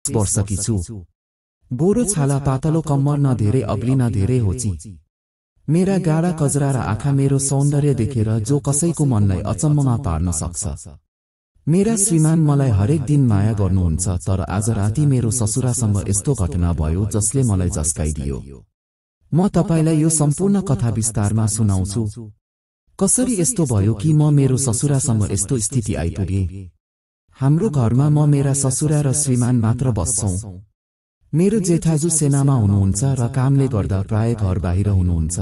23 वर्षकी छु। गोरो छाला पातलो कम्मर न धेरै अग्ली न धेरै होची। मेरा गाढा कजरा र आँखा मेरो सौन्दर्य देखेर जो कसैको मनलाई अचम्ममा पार्न सक्छ। मेरा श्रीमान मलाई हरेक दिन माया गर्नुहुन्छ, तर आज राति मेरो ससुरासँग यस्तो घटना भयो जसले मलाई झस्काइदियो। म तपाईलाई यो सम्पूर्ण कथा विस्तारमा सुनाउँछु। कसरी यस्तो भयो कि म मेरो ससुरासँग यस्तो स्थिति आइपुगे। हाम्रो घरमा म मेरा ससुरा र श्रीमान मात्र बस्छौं। मेरो जेठाजु सेनामा हुनुहुन्छ र कामले गर्दा प्राय घर बाहिर हुनुहुन्छ।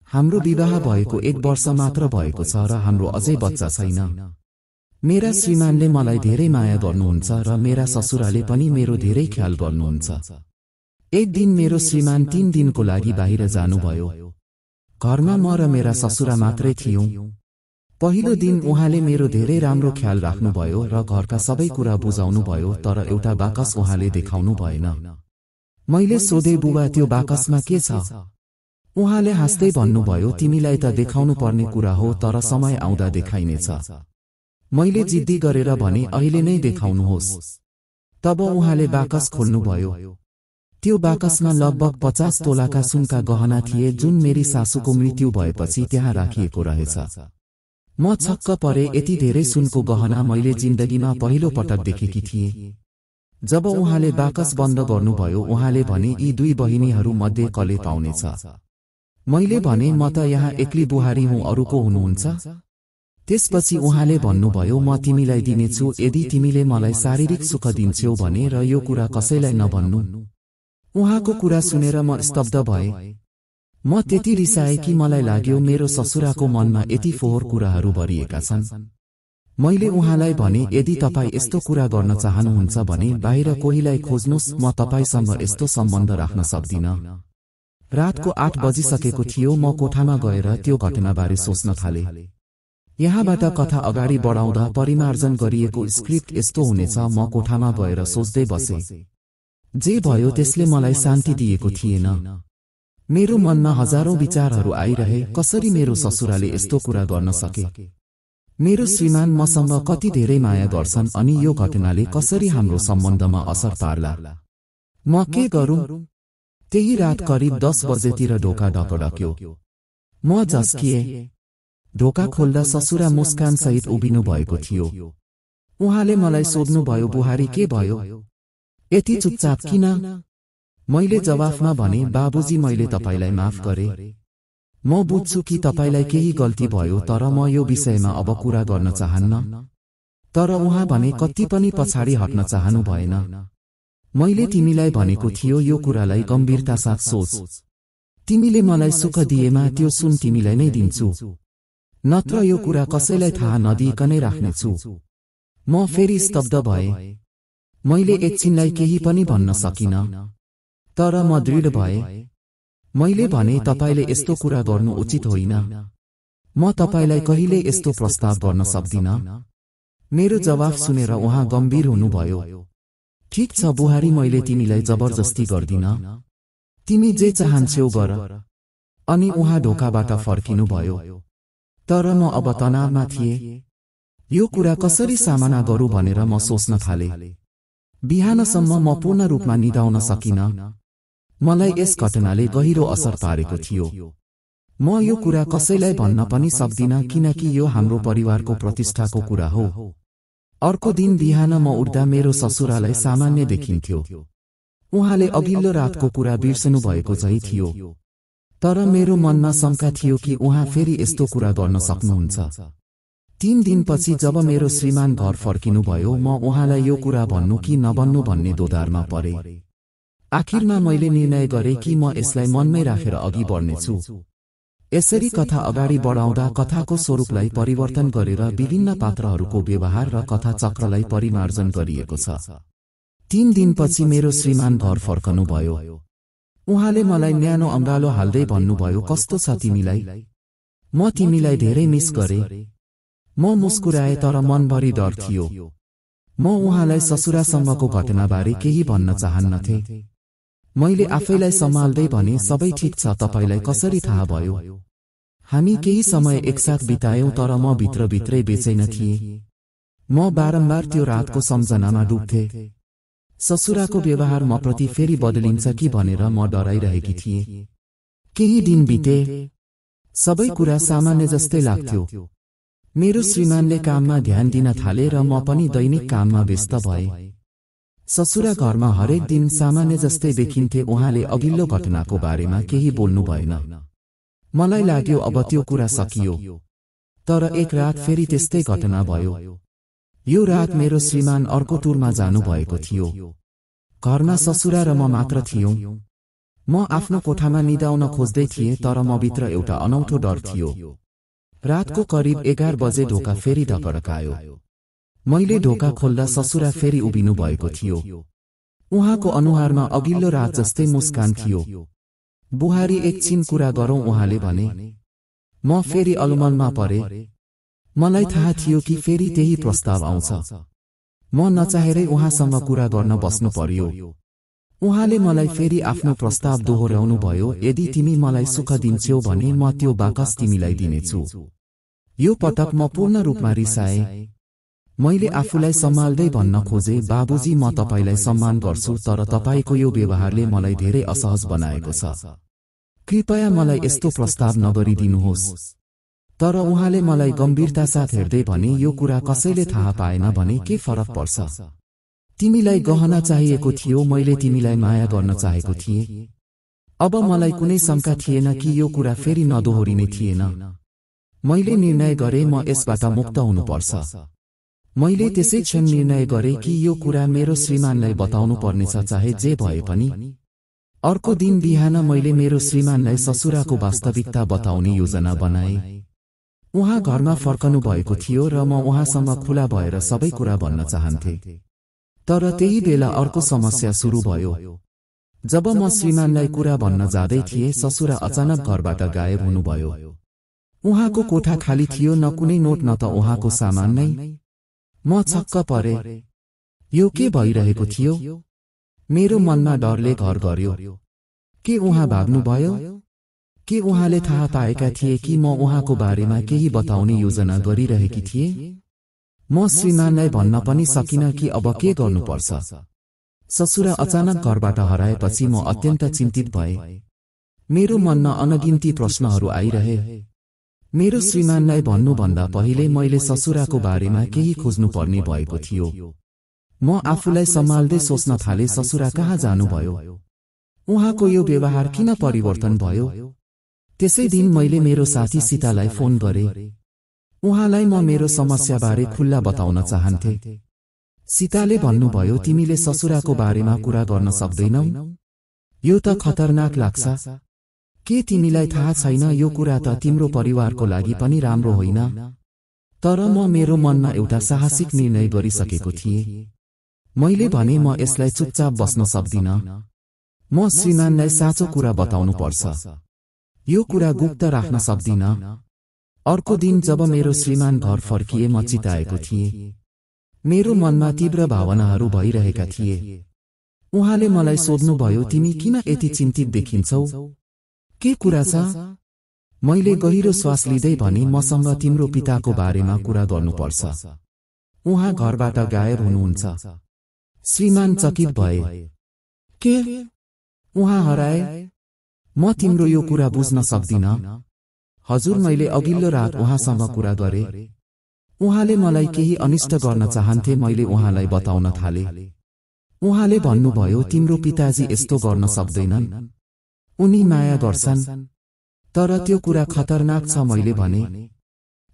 हाम्रो विवाह भएको 1 वर्ष मात्र भएको छ र हाम्रो अझै बच्चा छैन। मेरा श्रीमानले मलाई धेरै माया गर्नुहुन्छ र मेरा ससुराले पनि मेरो धेरै ख्याल गर्नुहुन्छ। एक दिन मेरो श्रीमान 3 दिनको लागि बाहिर जानुभयो। घरमा म र मेरा ससुरा मात्रै थियौं। पहिलो दिन उहाँले मेरो धेरै राम्रो ख्याल राख्नुभयो र घरका सबै कुरा बुझाउनुभयो, तर एउटा बाकस उहाँले देखाउनु भएन। मैले सोधे, बुबा त्यो बाकसमा के छ? उहाँले हाँस्दै भन्नुभयो, तिमीलाई त देखाउनु पर्ने कुरा हो, तर समय आउँदा देखाइनेछ। मैले जिद्दी गरेर भने, अहिले नै देखाउनुहोस्। तब उहाँले बाकस खोल्नुभयो। त्यो बाकसमा लगभग 50 तोलाका सुनका गहना थिए, जुन मेरी सासूको मृत्यु भएपछि त्यहाँ राखिएको रहेछ। म छक्क परे, यति धेरै सुनको गहना मैले जिन्दगीमा पहिलो पटक देखेकी थिएँ। जब उहाँले बाकस बन्द गर्नुभयो, उहाँले भने, यी 2 बहिनीहरू मध्ये कसले पाउनेछ? मैले भने, म त यहाँ एक्ली बुहारी हुँ, अरूको हुनुहुन्छ? त्यसपछि उहाँले भन्नुभयो, म तिमीलाई दिनेछु यदि तिमीले मलाई शारीरिक सुख दिन्छौ भने, र यो कुरा कसैलाई नभन्नु। उहाँको कुरा सुनेर म स्तब्ध भए। म त्यति रिसाए कि मलाई लाग्यो मेरो ससुराको मनमा यति फोहोर कुराहरू भरिएका छन्। मैले उहाँलाई भने, यदि तपाईँ यस्तो कुरा गर्न चाहनुहुन्छ भने बाहिर कोहीलाई खोज्नुस्, म तपाईसँग यस्तो सम्बन्ध राख्न सक्दिन। रातको 8 बजिसकेको थियो। म कोठामा गएर त्यो घटनाबारे सोच्न थाले। यहाँबाट कथा अगाडि बढाउँदा परिमार्जन गरिएको स्क्रिप्ट यस्तो हुनेछ। म कोठामा गएर सोच्दै बसे। जे भयो त्यसले मलाई शान्ति दिएको थिएन। मेरो मनमा हजारौं विचारहरू आइरहे। कसरी मेरो ससुराले यस्तो कुरा गर्न सके? मेरो श्रीमान मसँग कति धेरै माया गर्छन्, अनि यो घटनाले कसरी हाम्रो सम्बन्धमा असर पार्ला? म के गरौं? त्यही रात करिब 10 बजेतिर ढोका ढकढक्यो। म झस्किए। ढोका खोल्दा ससुरा मुस्कान सहित उभिनु भएको थियो। उहाँले मलाई सोध्नुभयो, बुहारी के भयो? यति चुपचाप किन? मैले जवाफमा भने, बाबुजी मैले तपाईलाई माफ गरे। म बुझ्छु कि तपाईलाई केही गल्ती भयो, तर म यो विषयमा अब कुरा गर्न चाहन्न। तर उहाँ भने कति पनि पछाडि हट्न चाहनु भएन। मैले तिमीलाई भनेको थियो यो कुरालाई गम्भीरता साथ सोच। तिमीले मलाई सुख दिएमा त्यो सुन तिमीलाई नै दिन्छु, नत्र यो कुरा कसैलाई थाहा नदिइकनै राख्नेछु। म फेरि स्तब्ध भए। मैले एकछिनलाई केही पनि भन्न सकिन, तर म दृढ भए। मैले भने, तपाईले यस्तो कुरा गर्नु उचित होइन। म तपाईलाई कहिले यस्तो प्रस्ताव गर्न सक्दिन। मेरो जवाफ सुनेर उहाँ गम्भीर हुनुभयो। ठीक छ बुहारी, मैले तिमीलाई जबरजस्ती गर्दिन। तिमी जे चाहन्छौ गर। अनि उहाँ ढोकाबाट फर्किनुभयो। तर म अब तनावमा थिए। यो कुरा कसरी सामना गरौं भनेर म सोच्न थाले। बिहानसम्म म पूर्ण रूपमा निदाउन सकिन। मलाई यस घटनाले गहिरो असर पारेको थियो। म यो कुरा कसैलाई भन्न पनि सक्दिन, किनकि यो हाम्रो परिवारको प्रतिष्ठाको कुरा हो। अर्को दिन बिहान म उठ्दा मेरो ससुरालाई सामान्य देखिन्थ्यो। उहाँले अघिल्लो रातको कुरा बिर्सनु भएको झै थियो। तर मेरो मनमा शंका थियो कि उहाँ फेरि यस्तो कुरा गर्न सक्नुहुन्छ। 3 दिनपछि जब मेरो श्रीमान घर फर्किनुभयो, म उहाँलाई यो कुरा भन्नु कि नभन्नु भन्ने दोधारमा परे। आखिरमा मैले निर्णय गरे कि म यसलाई मनमै राखेर अघि बढ्नेछु। यसरी कथा अगाडि बढाउँदा कथाको स्वरूपलाई परिवर्तन गरेर विभिन्न पात्रहरूको व्यवहार र कथा चक्रलाई परिमार्जन गरिएको छ। 3 दिनपछि मेरो श्रीमान घर फर्कनुभयो। उहाँले मलाई न्यानो अम्रालो हाल्दै भन्नुभयो, कस्तो छ तिमीलाई? म तिमीलाई धेरै मिस गरे। म मुस्कुराए, तर मनभरि डर थियो। म उहाँलाई ससुरासँगको घटनाबारे केही भन्न चाहन्नथे। मैले आफैलाई सम्हाल्दै भने, सबै ठिक छ, तपाईलाई कसरी थाहा भयो? हामी केही समय एकसाथ बितायौं, तर म भित्रभित्रै बेचैन थिएँ। म बारम्बार त्यो रातको सम्झनामा डुब्थे। ससुराको व्यवहार म प्रति फेरि बदलिन्छ कि भनेर म डराइरहेकी थिएँ। केही दिन बिते, सबै कुरा सामान्य जस्तै लाग्थ्यो। मेरो श्रीमानले काममा ध्यान दिन थाले र म पनि दैनिक काममा व्यस्त भए। ससुरा घरमा हरेक दिन सामान्य जस्तै देखिन्थे। उहाँले अघिल्लो घटनाको बारेमा केही बोल्नु भएन। मलाई लाग्यो अब त्यो कुरा सकियो। तर एक रात फेरि त्यस्तै घटना भयो। यो रात मेरो श्रीमान अर्को टुरमा जानुभएको थियो। घरमा ससुरा र म मात्र थियौं। म आफ्नो कोठामा निदाउन खोज्दै थिएँ, तर म भित्र एउटा अनौठो डर थियो। रातको करिब 11 बजे ढोका फेरि ढकढकायो। मैले ढोका खोल्दा ससुरा फेरि उभिनु भएको थियो। उहाँको अनुहारमा अघिल्लो रात जस्तै मुस्कान थियो। बुहारी एकछिन कुरा गरौं, उहाँले भने। म फेरि अलमलमा परे। मलाई थाहा थियो कि फेरि त्यही प्रस्ताव आउँछ। म नचाहेरै उहाँसँग कुरा गर्न बस्नु पर्यो। उहाँले मलाई फेरि आफ्नो प्रस्ताव दोहोर्याउनु भयो। यदि तिमी मलाई सुख दिन्छौ भने म त्यो बाकस तिमीलाई दिनेछु। यो पटक म पूर्ण रूपमा रिसाएँ। मैले आफूलाई सम्हाल्दै भन्न खोजे, बाबुजी म तपाईलाई सम्मान गर्छु, तर तपाईको यो व्यवहारले मलाई धेरै असहज बनाएको छ। कृपया मलाई यस्तो प्रस्ताव नगरिदिनुहोस्। तर उहाँले मलाई गम्भीरता साथ हेर्दै भने, यो कुरा कसैले थाहा पाएन भने के फरक पर्छ? तिमीलाई गहना चाहिएको थियो, मैले तिमीलाई माया गर्न चाहेको थिएँ। अब मलाई कुनै शंका थिएन कि यो कुरा फेरि नदोहोरिने थिएन। मैले निर्णय गरे म यसबाट मुक्त हुनुपर्छ। मैले त्यसै क्षण निर्णय गरे कि यो कुरा मेरो श्रीमानलाई बताउनु पर्नेछ, चाहे जे भए पनि। अर्को दिन बिहान मैले मेरो श्रीमानलाई ससुराको वास्तविकता बताउने योजना बनाए। उहाँ घरमा फर्कनु भएको थियो र म उहाँसँग खुला भएर सबै कुरा भन्न चाहन्थे। तर त्यही बेला अर्को समस्या सुरु भयो। जब म श्रीमानलाई कुरा भन्न जाँदै थिएँ, ससुरा अचानक घरबाट गायब हुनुभयो। उहाँको कोठा खाली थियो, न कुनै नोट न त उहाँको सामान नै। म छक्क परे। यो के भइरहेको थियो? मेरो मनमा डरले घर गर्यो। के उहाँ भाग्नुभयो? के उहाँले थाहा पाएका थिए कि म उहाँको बारेमा केही बताउने योजना गरिरहेकी थिएँ? म श्रीमानलाई भन्न पनि सकिन कि अब के गर्नुपर्छ। ससुरा अचानक घरबाट हराएपछि म अत्यन्त चिन्तित भए। मेरो मनमा अनगिन्ती प्रश्नहरू आइरहे। मेरो श्रीमानलाई भन्नुभन्दा पहिले मैले ससुराको बारेमा केही खोज्नुपर्ने भएको थियो। म आफूलाई सम्हाल्दै सोच्न थाले, ससुरा कहाँ जानुभयो? उहाँको यो व्यवहार किन परिवर्तन भयो? त्यसै दिन मैले मेरो साथी सीतालाई फोन गरे। उहाँलाई म मेरो समस्याबारे खुल्ला बताउन चाहन्थे। सीताले भन्नुभयो, तिमीले ससुराको बारेमा कुरा गर्न सक्दैनौ? यो त खतरनाक लाग्छ। के तिमीलाई थाहा छैन, यो कुरा त तिम्रो परिवारको लागि पनि राम्रो होइन? तर म मेरो मनमा एउटा साहसिक निर्णय गरिसकेको थिएँ। मैले भने, म यसलाई चुपचाप बस्न सक्दिन। म श्रीमानलाई साँचो कुरा बताउनु पर्छ। यो कुरा गुप्त राख्न सक्दिन। अर्को दिन जब मेरो श्रीमान घर फर्किए, म चिताएको थिएँ। मेरो मनमा तीव्र भावनाहरू भइरहेका थिए। उहाँले मलाई सोध्नुभयो, तिमी किन यति चिन्तित देखिन्छौ? के कुरा छ? मैले गहिरो श्वास लिँदै भने, मसँग तिम्रो पिताको बारेमा कुरा गर्नुपर्छ। उहाँ घरबाट गायब हुनुहुन्छ। श्रीमान चकित भए। के? उहाँ हराए? म तिम्रो यो कुरा बुझ्न सक्दिन। हजुर, मैले अघिल्लो रात उहाँसँग कुरा गरे। उहाँले मलाई केही अनिष्ट गर्न चाहन्थे। मैले उहाँलाई बताउन थाले। उहाँले भन्नुभयो, तिम्रो पिताजी यस्तो गर्न सक्दैनन्। उनी माया गर्छन्। तर त्यो कुरा खतरनाक छ, मैले भने।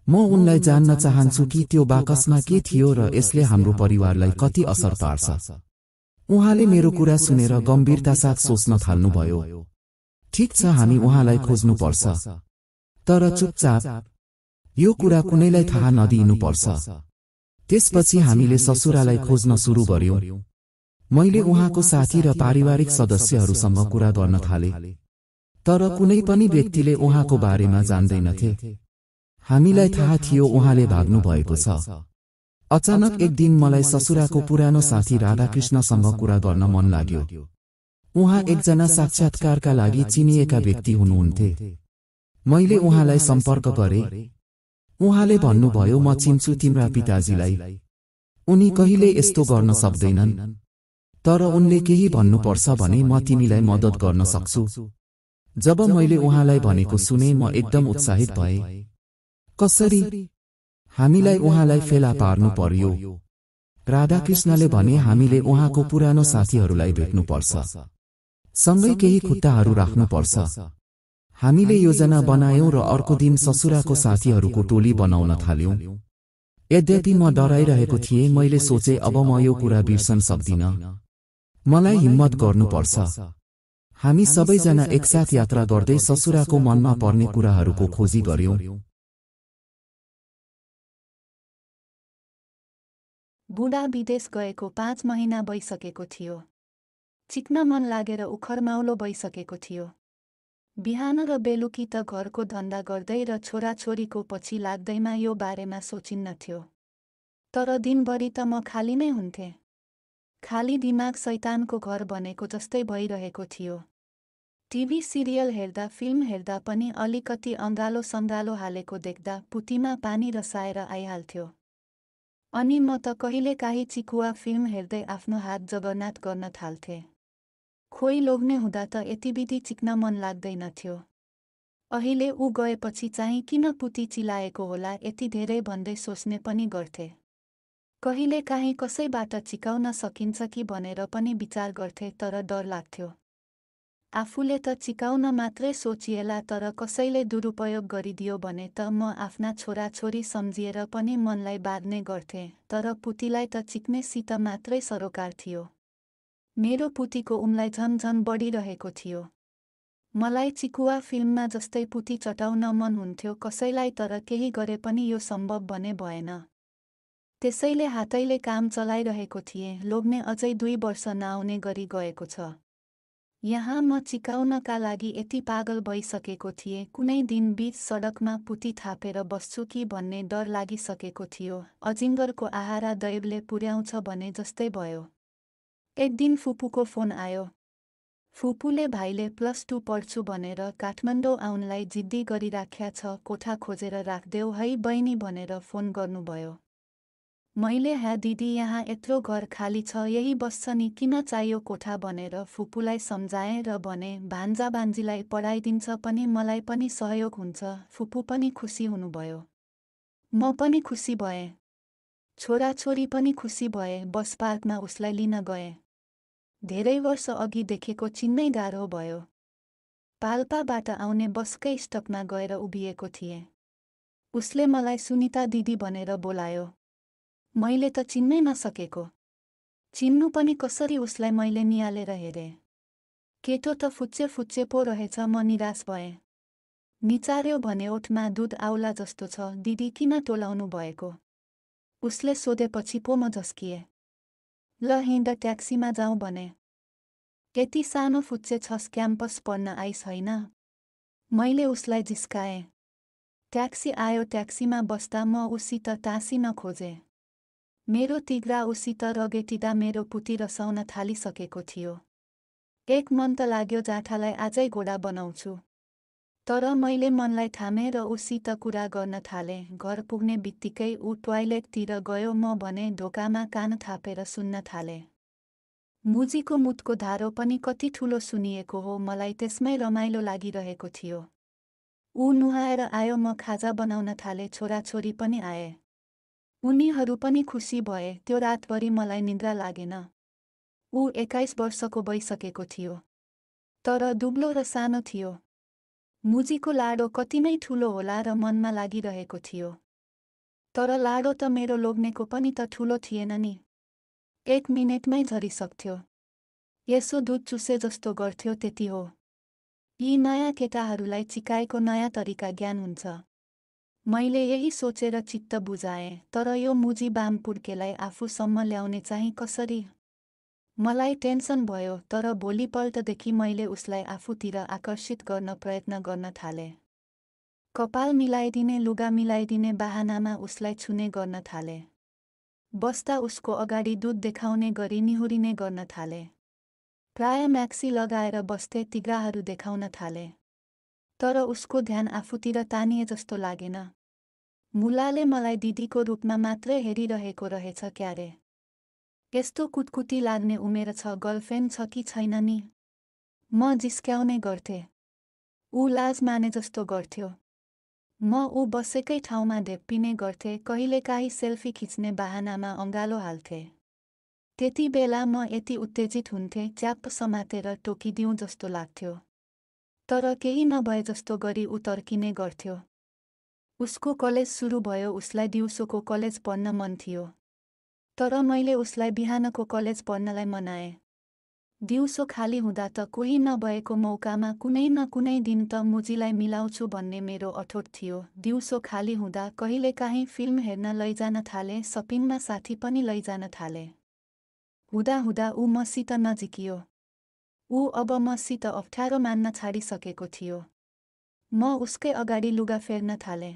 म उनलाई जान्न चाहन्छु कि त्यो बाकसमा के थियो र यसले हाम्रो परिवारलाई कति असर पार्छ। उहाँले मेरो कुरा सुनेर गम्भीरता साथ सोच्न थाल्नुभयो। ठिक छ, हामी उहाँलाई खोज्नुपर्छ। तर चुपचाप। यो कुरा कुनैलाई थाहा नदिनुपर्छ। त्यसपछि हामीले ससुरालाई खोज्न सुरु गर्यौं। मैले उहाँको साथी र पारिवारिक सदस्यहरूसँग कुरा गर्न थाले। तर कुनै पनि व्यक्तिले उहाँको बारेमा जान्दैनथे। हामीलाई थाहा थियो उहाँले भाग्नु भएको छ। अचानक एक दिन मलाई ससुराको पुरानो साथी राधाकृष्णसँग कुरा गर्न मन लाग्यो। उहाँ एकजना साक्षात्कारका लागि चिनिएका व्यक्ति हुनुहुन्थे। मैले उहाँलाई सम्पर्क गरे। उहाँले भन्नुभयो, म चिन्छु तिम्रा पिताजीलाई। उनी कहिले यस्तो गर्न सक्दैनन्। तर उनले केही भन्नुपर्छ भने म तिमीलाई मद्दत गर्न सक्छु। जब मैले उहाँलाई भनेको सुने म एकदम उत्साहित भए। कसरी? हामीलाई उहाँलाई फेला पार्नु पर्यो। राधाकृष्णले भने हामीले उहाँको पुरानो साथीहरूलाई भेट्नुपर्छ। सँगै केही खुट्टाहरू राख्नुपर्छ। हामीले योजना बनायौं र अर्को दिन ससुराको साथीहरूको टोली बनाउन थाल्यौं। यद्यपि म डराइरहेको थिएँ। मैले सोचे अब म यो कुरा बिर्सन सक्दिन। मलाई हिम्मत गर्नुपर्छ। हामी सबैजना एकसाथ यात्रा गर्दै ससुराको मनमा पर्ने कुराहरूको खोजी गर्यौं। बुढा विदेश गएको 5 महिना भइसकेको थियो। चिक्न मन लागेर उखरमाउलो भइसकेको थियो। बिहान र बेलुकी त घरको धन्दा गर्दै र छोराछोरीको पछि लाग्दैमा यो बारेमा सोचिन्न थियो। तर दिनभरि त म खाली नै हुन्थे। खाली दिमाग शैतानको घर बनेको जस्तै भइरहेको थियो। टिभी सिरियल हेर्दा फिल्म हेर्दा पनि अलिकति अँगालो सङ्गालो हालेको देख्दा पुतीमा पानी रसाएर आइहाल्थ्यो। अनि म त कहिलेकाहीँ चिकुवा फिल्म हेर्दै आफ्नो हात जगन्नाथ गर्न थाल्थे। खोइ लोग्ने हुँदा त यतिविधि चिक्न मन लाग्दैनथ्यो। अहिले ऊ गएपछि चाहिँ किन पुती चिलाएको होला यति धेरै भन्दै सोच्ने पनि गर्थे। कहिलेकाहीँ कसैबाट चिकाउन सकिन्छ कि भनेर पनि विचार गर्थे तर डर लाग्थ्यो। आफूले त चिकाउन मात्रै सोचिएला तर कसैले दुरुपयोग गरिदियो भने त म आफ्ना छोराछोरी सम्झिएर पनि मनलाई बाध्ने गर्थे तर पुतीलाई त चिक्नेसित मात्रै सरोकार थियो। मेरो पुतीको उमलाई झन बढिरहेको थियो। मलाई चिकुवा फिल्ममा जस्तै पुती चटाउन मन हुन्थ्यो कसैलाई तर केही गरे पनि यो सम्भव भने भएन। त्यसैले हातैले काम चलाइरहेको थिएँ। लोग्ने अझै 2 वर्ष नआउने गरी गएको छ। यहाँ म चिकाउनका लागि यति पागल भइसकेको थिएँ। कुनै दिन बीच सडकमा पुती थापेर बस्छु कि भन्ने डर लागिसकेको थियो। अजिङ्गरको आहारा दैवले पुर्याउँछ भने जस्तै भयो। एक दिन फुपूको फोन आयो। फुपूले भाइले +2 पढ्छु भनेर काठमाडौँ आउनलाई जिद्दी गरिराख्या छ, कोठा खोजेर राख्देऊ है बहिनी भनेर फोन गर्नुभयो। मैले ह्या दिदी यहाँ यत्रो घर खाली छ यही बस्छ नि किन चाहियो कोठा भनेर फुपूलाई सम्झाएँ र भने भान्जा भान्जीलाई पढाइदिन्छ पनि मलाई पनि सहयोग हुन्छ। फुपू पनि खुसी हुनुभयो। म पनि खुसी भएँ। छोराछोरी पनि खुसी भए। बस पार्कमा उसलाई लिन गए। धेरै वर्ष अघि देखेको चिन्नै गाह्रो भयो। पाल्पाबाट आउने बसकै स्टपमा गएर उभिएको थिएँ। उसले मलाई सुनिता दिदी भनेर बोलायो। मैले त चिन्नै नसकेको। चिन्नु पनि कसरी उसलाई मैले निहालेर हेरेँ। केटो त फुच्चे पो रहेछ। म निराश भएँ। निचार्यो भने ओठमा दुध आउला जस्तो छ। दिदी किन टोलाउनु भएको? उसले सोधेपछि पो म झस्किएँ। ल हिँड ट्याक्सीमा जाउँ भने। यति सानो फुच्चे छस् क्याम्पस पढ्न आइस होइन? मैले उसलाई जिस्काएँ। ट्याक्सी आयो। ट्याक्सीमा बस्दा म उसित टाँसिन खोजेँ। मेरो तिग्रा उसित रगेटिँदा मेरो पुती रसाउन थालिसकेको थियो। एक मन त लाग्यो जाठालाई आजै घोडा बनाउँछु। तर मैले मनलाई थामेँ र उसित कुरा गर्न थालेँ। घर पुग्ने बित्तिकै ऊ टोयलेटतिर गयो। म भने ढोकामा कान थापेर सुन्न थालेँ। मुजीको मुतको धारो पनि कति ठुलो सुनिएको हो। मलाई त्यसमै रमाइलो लागिरहेको थियो। ऊ नुहाएर आयो। म खाजा बनाउन थालेँ। छोराछोरी पनि आए। उनीहरू पनि खुसी भए। त्यो रातभरि मलाई निद्रा लागेन। ऊ 21 वर्षको भइसकेको थियो। तर दुब्लो र सानो थियो। मुजीको लाडो कति नै ठुलो होला र मनमा लागिरहेको थियो। तर लाडो त मेरो लोग्नेको पनि त ठुलो थिएन नि। 1 मिनेटमै झरिसक्थ्यो। यसो दुध चुसे जस्तो गर्थ्यो त्यति हो। यी नयाँ केटाहरूलाई चिकाएको नयाँ तरिका ज्ञान हुन्छ। मैले यही सोचेर चित्त बुझाएँ। तर यो मुजी बाम पुर्केलाई आफूसम्म ल्याउने चाहिँ कसरी? मलाई टेन्सन भयो। तर भोलिपल्टदेखि मैले उसलाई आफूतिर आकर्षित गर्न प्रयत्न गर्न थालेँ। कपाल मिलाइदिने लुगा मिलाइदिने बहानामा उसलाई छुने गर्न थालेँ। बस्दा उसको अगाडि दुध देखाउने गरी निहुरिने गर्न थालेँ। प्राय म्याक्सी लगाएर बस्थे। तिग्राहरू देखाउन थालेँ। तर उसको ध्यान आफूतिर तानिए जस्तो लागेन। मुलाले मलाई दिदीको रूपमा मात्रै हेरिरहेको रहेछ क्यारे। यस्तो कुटकुटी लाग्ने उमेर छ, गर्लफ्रेन्ड छ कि छैन नि? म जिस्क्याउने गर्थे। ऊ लाज माने जस्तो गर्थ्यो। म ऊ बसेकै ठाउँमा ढेप्पिने गर्थे, कहिलेकाहीँ सेल्फी खिच्ने बहानामा अँगालो हाल्थे। त्यति बेला म यति उत्तेजित हुन्थे, च्याप्प समातेर टोकिदिउँ जस्तो लाग्थ्यो। तर केही नभए जस्तो गरी ऊ तर्किने गर्थ्यो। उसको कलेज सुरु भयो, उसलाई दिउँसोको कलेज पढ्न मन थियो। तर मैले उसलाई बिहानको कलेज पढ्नलाई मनाएँ। दिउँसो खाली हुँदा त कोही नभएको मौकामा कुनै न कुनै दिन त मुजीलाई मिलाउँछु भन्ने मेरो अठोट थियो। दिउँसो खाली हुँदा कहिलेकाहीँ फिल्म हेर्न लैजान थाले, सपिङमा साथी पनि लैजान थाले। हुँदा ऊ मसित नजिकियो। ऊ अब मसित अप्ठ्यारो मान्न छाडिसकेको थियो। म उसकै अगाडि लुगा फेर्न थालेँ।